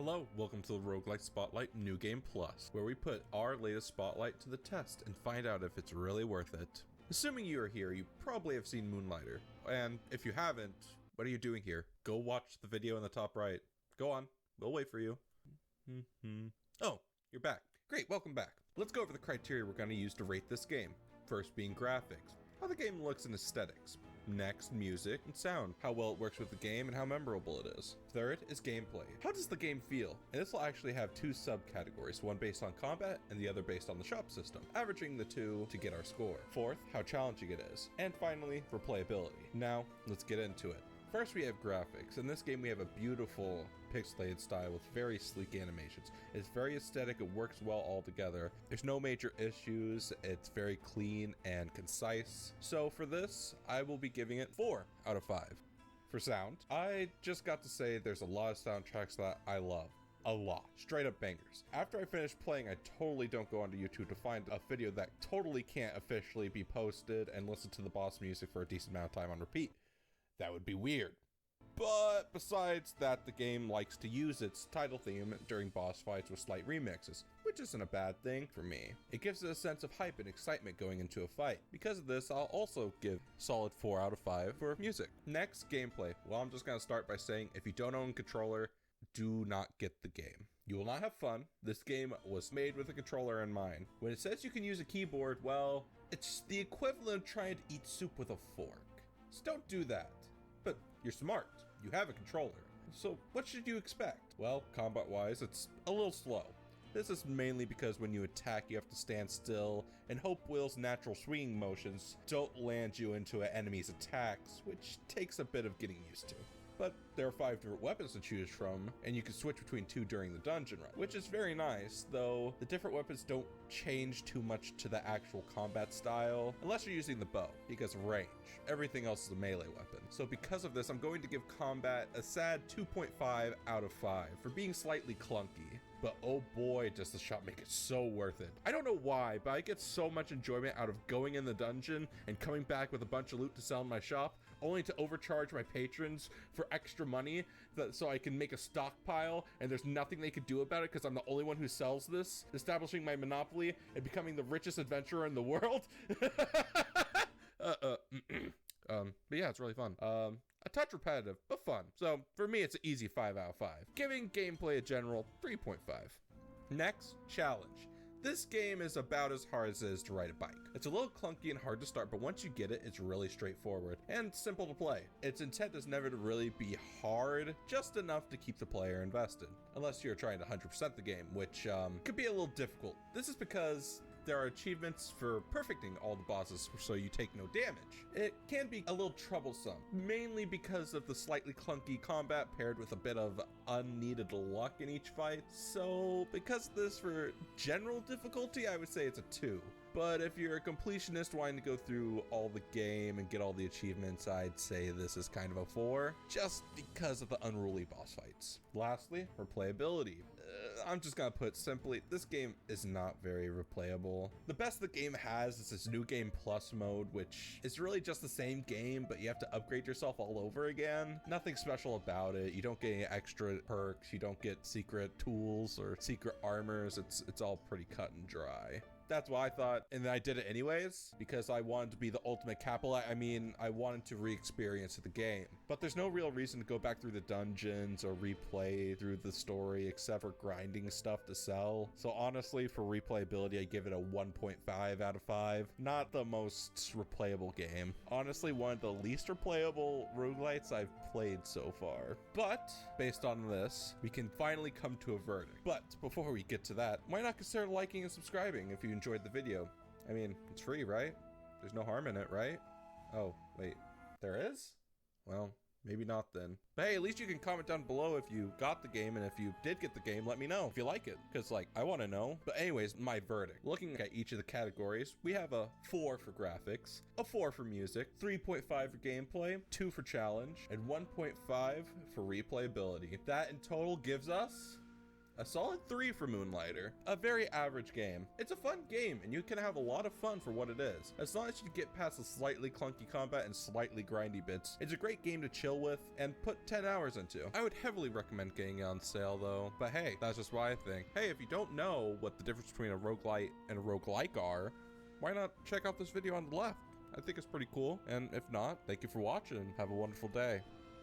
Hello, welcome to the Roguelite Spotlight New Game Plus, where we put our latest spotlight to the test and find out if it's really worth it. Assuming you are here, you probably have seen Moonlighter, and if you haven't, what are you doing here? Go watch the video in the top right. Go on, we'll wait for you. Oh, you're back. Great, welcome back. Let's go over the criteria we're going to use to rate this game. First being graphics, how the game looks and aesthetics. Next, music and sound, how well it works with the game and how memorable it is. Third is gameplay. How does the game feel? And this will actually have two subcategories, one based on combat and the other based on the shop system, averaging the two to get our score. Fourth, how challenging it is. And finally, replayability. Now, let's get into it. First, we have graphics. In this game, we have a beautiful pixelated style with very sleek animations. It's very aesthetic, it works well all together. There's no major issues, it's very clean and concise. So for this, I will be giving it 4 out of 5. For sound, I just got to say there's a lot of soundtracks that I love. A lot. Straight up bangers. After I finish playing, I totally don't go onto YouTube to find a video that totally can't officially be posted and listen to the boss music for a decent amount of time on repeat. That would be weird. But besides that, the game likes to use its title theme during boss fights with slight remixes, which isn't a bad thing for me. It gives it a sense of hype and excitement going into a fight. Because of this, I'll also give solid 4 out of 5 for music. Next, gameplay. Well, I'm just going to start by saying if you don't own a controller, do not get the game. You will not have fun. This game was made with a controller in mind. When it says you can use a keyboard, well, it's the equivalent of trying to eat soup with a fork. So don't do that. But you're smart. You have a controller. So what should you expect? Well, combat-wise, it's a little slow. This is mainly because when you attack, you have to stand still and hope Will's natural swinging motions don't land you into an enemy's attacks, which takes a bit of getting used to. But there are 5 different weapons to choose from, and you can switch between 2 during the dungeon run, which is very nice, though the different weapons don't change too much to the actual combat style, unless you're using the bow, because of range. Everything else is a melee weapon. So because of this, I'm going to give combat a sad 2.5 out of 5 for being slightly clunky. But oh boy, does the shop make it so worth it. I don't know why, but I get so much enjoyment out of going in the dungeon and coming back with a bunch of loot to sell in my shop, only to overcharge my patrons for extra money so I can make a stockpile and there's nothing they could do about it because I'm the only one who sells this, establishing my monopoly and becoming the richest adventurer in the world. But yeah, it's really fun. A touch repetitive, but fun. So for me, it's an easy 5 out of 5. Giving gameplay a general 3.5. Next, challenge. This game is about as hard as it is to ride a bike. It's a little clunky and hard to start, but once you get it, it's really straightforward and simple to play. Its intent is never to really be hard, just enough to keep the player invested. Unless you're trying to 100% the game, which could be a little difficult. This is because there are achievements for perfecting all the bosses so you take no damage. It can be a little troublesome, mainly because of the slightly clunky combat paired with a bit of unneeded luck in each fight. So because of this, for general difficulty, I would say it's a 2. But if you're a completionist wanting to go through all the game and get all the achievements, I'd say this is kind of a 4, just because of the unruly boss fights. Lastly, replayability. I'm just gonna put simply, this game is not very replayable. The best the game has is this New Game Plus mode, which is really just the same game, but you have to upgrade yourself all over again. Nothing special about it. You don't get any extra perks. You don't get secret tools or secret armors. It's all pretty cut and dry. That's what I thought, and then I did it anyways because I wanted to be the ultimate capitalite. I mean, I wanted to re-experience the game, but there's no real reason to go back through the dungeons or replay through the story except for grinding stuff to sell. So honestly, for replayability, I give it a 1.5 out of 5. Not the most replayable game. Honestly, one of the least replayable roguelites I've played so far. But based on this, we can finally come to a verdict. But before we get to that, why not consider liking and subscribing if you enjoyed the video? I mean, it's free, right? There's no harm in it, right? Oh, wait, there is? Well, maybe not then. But hey, at least you can comment down below if you got the game, and if you did get the game, let me know if you like it, because like, I want to know. But anyways, my verdict. Looking at each of the categories, we have a 4 for graphics, a 4 for music, 3.5 for gameplay, 2 for challenge, and 1.5 for replayability. That in total gives us A solid 3 for Moonlighter. A very average game. It's a fun game, and you can have a lot of fun for what it is. As long as you get past the slightly clunky combat and slightly grindy bits, it's a great game to chill with and put 10 hours into. I would heavily recommend getting it on sale though, but hey, that's just what I think. Hey, if you don't know what the difference between a roguelite and a roguelike are, why not check out this video on the left? I think it's pretty cool, and if not, thank you for watching. Have a wonderful day.